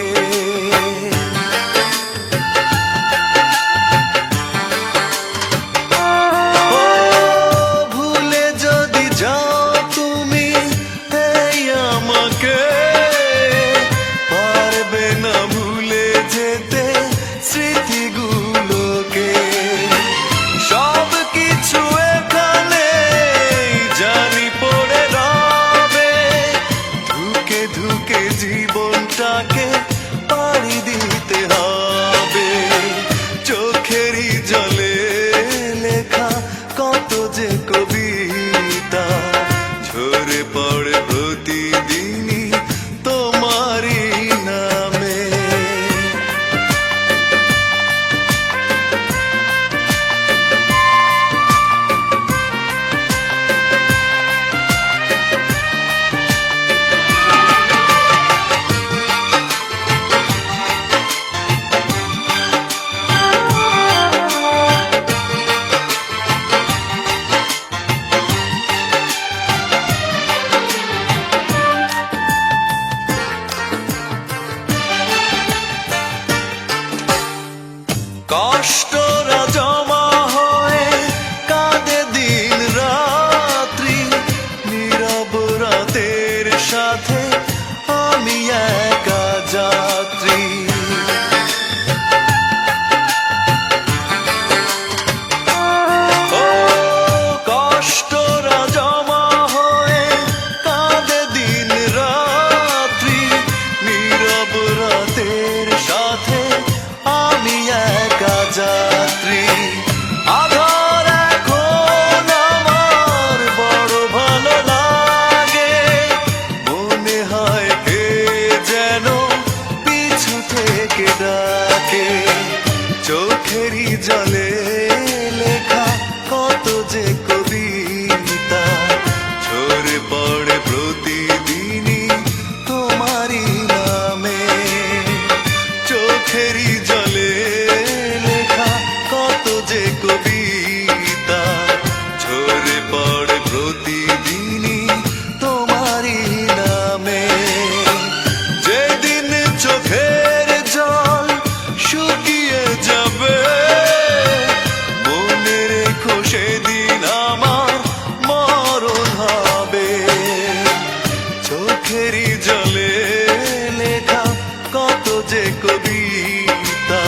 লোকে। ভুলে যদি যাও তুমি এই আমাকে, পারবে না ভুলে যেতে স্মৃতিগুলোকে। সব কিছু এখানে জানি পড়ে রবে, ধুকে ধুকে জীবনটাকে পাড়ি দিতে হবে। চোখেরই জলে লেখা কত যে কবিতা ঝরে পড়ে প্রতিদিনই তোমারই নামে। কষ্টরা জমা হয়ে কাঁদে দিন রাত্রি, নীরব রাতের সাথে আমি একা যাত্রী। ও কষ্টরা জমা হয়ে কাঁদে দিন রাত্রি, নীরব রাতের সাথে আমি একা যাত্রী। আধার এখন আমার বড় ভালো লাগে, মনে হয় কে যেন পিছু থেকে ডাকে। চোখেরই জলে লেখা কত যে কবিতা ঝরে পড়ে প্রতিদিনই তোমারই নামে। চোখেরই জলে লেখা কত যে কবিতা ঝরে পড়ে প্রতিদিনই তোমারই নামে। যেদিন চোখের জল শুকিয়ে যাবে, মনে রেখো সেদিন আমার মরণ হবে। চোখেরই জলে লেখা কত যে কবিতা